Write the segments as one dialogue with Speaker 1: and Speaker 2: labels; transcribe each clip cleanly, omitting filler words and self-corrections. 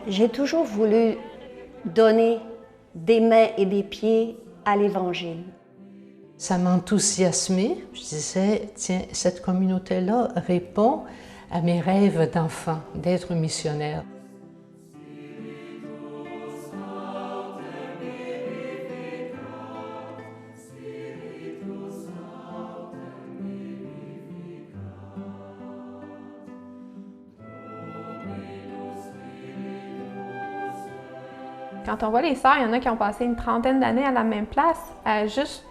Speaker 1: J'ai toujours voulu donner des mains et des pieds à l'Évangile.
Speaker 2: Ça m'enthousiasmait. Je disais, tiens, cette communauté-là répond à mes rêves d'enfant, d'être missionnaire.
Speaker 3: Quand on voit les sœurs, il y en a qui ont passé une trentaine d'années à la même place, à juste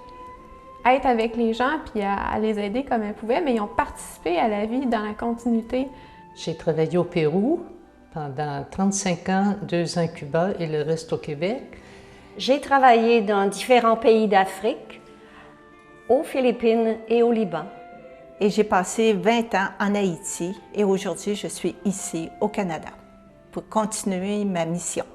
Speaker 3: être avec les gens puis à les aider comme elles pouvaient, mais ils ont participé à la vie dans la continuité.
Speaker 2: J'ai travaillé au Pérou pendant 35 ans, 2 ans à Cuba et le reste au Québec.
Speaker 1: J'ai travaillé dans différents pays d'Afrique, aux Philippines et au Liban.
Speaker 4: Et j'ai passé 20 ans en Haïti et aujourd'hui je suis ici au Canada pour continuer ma mission.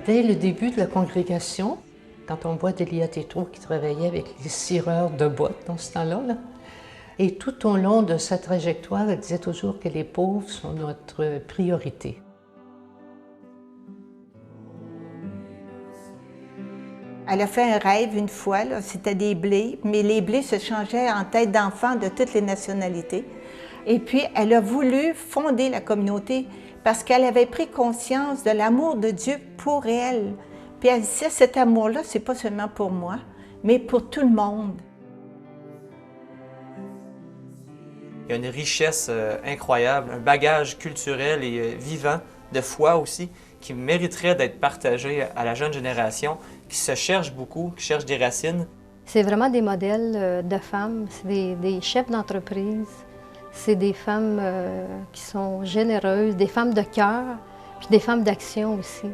Speaker 2: Dès le début de la congrégation, quand on voit Delia Tétrault qui travaillait avec les cireurs de boîtes dans ce temps-là, et tout au long de sa trajectoire, elle disait toujours que les pauvres sont notre priorité.
Speaker 4: Elle a fait un rêve une fois, c'était des blés, mais les blés se changeaient en têtes d'enfants de toutes les nationalités. Et puis, elle a voulu fonder la communauté parce qu'elle avait pris conscience de l'amour de Dieu pour elle. Puis elle disait, cet amour-là, c'est pas seulement pour moi, mais pour tout le monde.
Speaker 5: Il y a une richesse incroyable, un bagage culturel et vivant, de foi aussi, qui mériterait d'être partagé à la jeune génération, qui se cherche beaucoup, qui cherche des racines.
Speaker 6: C'est vraiment des modèles de femmes, c'est des chefs d'entreprise, c'est des femmes qui sont généreuses, des femmes de cœur, puis des femmes d'action aussi.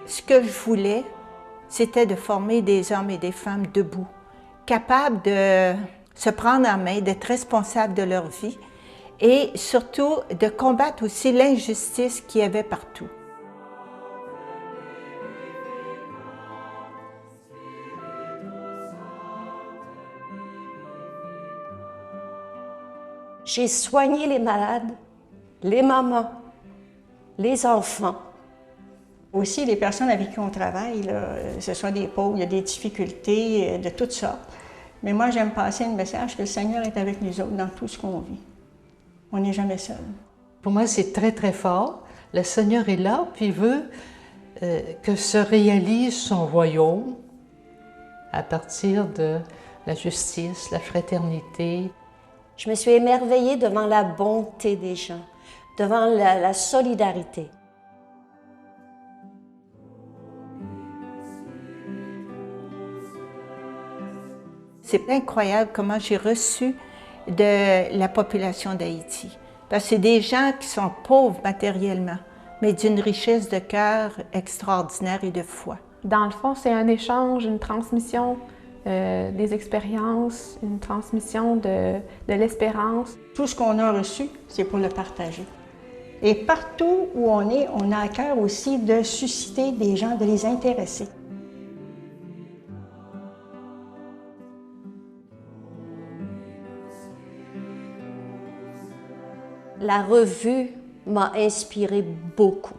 Speaker 4: Ce que je voulais, c'était de former des hommes et des femmes debout, capables de se prendre en main, d'être responsables de leur vie et surtout de combattre aussi l'injustice qu'il y avait partout.
Speaker 1: J'ai soigné les malades, les mamans, les enfants.
Speaker 7: Aussi, les personnes avec qui on travaille, là, ce sont des pauvres, il y a des difficultés de toutes sortes. Mais moi, j'aime passer un message que le Seigneur est avec nous autres dans tout ce qu'on vit. On n'est jamais seul.
Speaker 2: Pour moi, c'est très, très fort. Le Seigneur est là, puis il veut que se réalise son royaume à partir de la justice, la fraternité.
Speaker 1: Je me suis émerveillée devant la bonté des gens, devant la solidarité.
Speaker 4: C'est incroyable comment j'ai reçu de la population d'Haïti. Parce que c'est des gens qui sont pauvres matériellement, mais d'une richesse de cœur extraordinaire et de foi.
Speaker 3: Dans le fond, c'est un échange, une transmission des expériences, une transmission de l'espérance.
Speaker 7: Tout ce qu'on a reçu, c'est pour le partager. Et partout où on a à cœur aussi de susciter des gens, de les intéresser.
Speaker 1: La revue m'a inspiré beaucoup.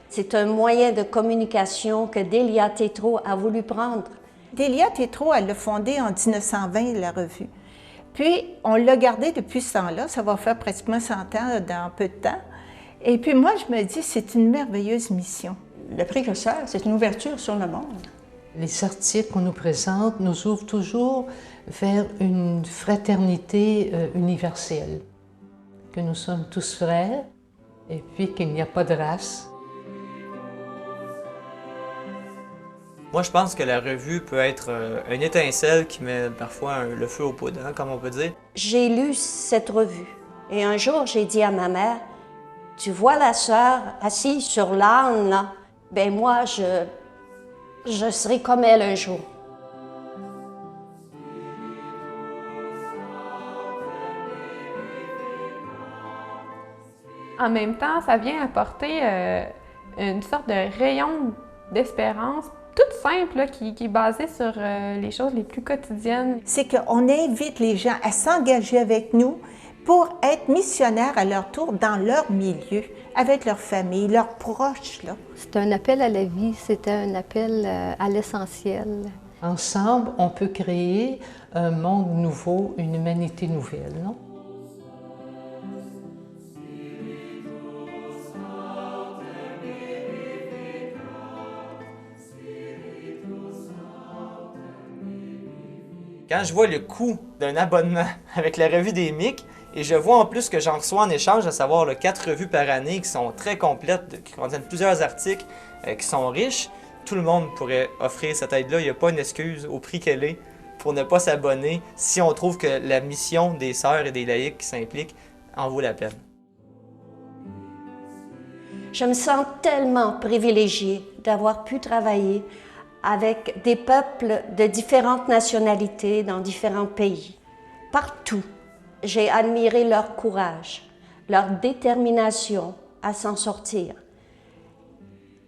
Speaker 1: C'est un moyen de communication que Delia Tétrault a voulu prendre.
Speaker 4: Delia Tétrault, elle l'a fondée en 1920, la revue. Puis, on l'a gardée depuis ce temps-là, ça va faire pratiquement 100 ans dans peu de temps. Et puis moi, je me dis, c'est une merveilleuse mission.
Speaker 7: Le précurseur, c'est une ouverture sur le monde.
Speaker 2: Les articles qu'on nous présente nous ouvrent toujours vers une fraternité universelle, que nous sommes tous frères et puis qu'il n'y a pas de race.
Speaker 5: Moi, je pense que la revue peut être une étincelle qui met parfois le feu aux poudres, hein, comme on peut dire.
Speaker 1: J'ai lu cette revue et un jour, j'ai dit à ma mère, « Tu vois la sœur assise sur l'âne, là? Ben moi, je serai comme elle un jour. »
Speaker 3: En même temps, ça vient apporter une sorte de rayon d'espérance. Toutes simple, là, qui est basé sur les choses les plus quotidiennes.
Speaker 4: C'est qu'on invite les gens à s'engager avec nous pour être missionnaires à leur tour dans leur milieu, avec leur famille, leurs proches, là.
Speaker 6: C'est un appel à la vie, c'était un appel à l'essentiel.
Speaker 2: Ensemble, on peut créer un monde nouveau, une humanité nouvelle, non?
Speaker 5: Quand je vois le coût d'un abonnement avec la revue des MIC, et je vois en plus que j'en reçois en échange, à savoir 4 revues par année qui sont très complètes, qui contiennent plusieurs articles, qui sont riches, tout le monde pourrait offrir cette aide-là. Il n'y a pas une excuse au prix qu'elle est pour ne pas s'abonner si on trouve que la mission des sœurs et des laïcs qui s'impliquent en vaut la peine.
Speaker 1: Je me sens tellement privilégiée d'avoir pu travailler avec des peuples de différentes nationalités dans différents pays. Partout, j'ai admiré leur courage, leur détermination à s'en sortir.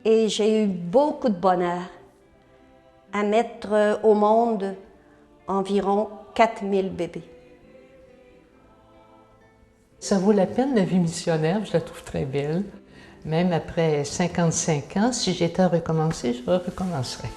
Speaker 1: Et j'ai eu beaucoup de bonheur à mettre au monde environ 4000 bébés.
Speaker 2: Ça vaut la peine, la vie missionnaire, je la trouve très belle. Même après 55 ans, si j'étais à recommencer, je recommencerais.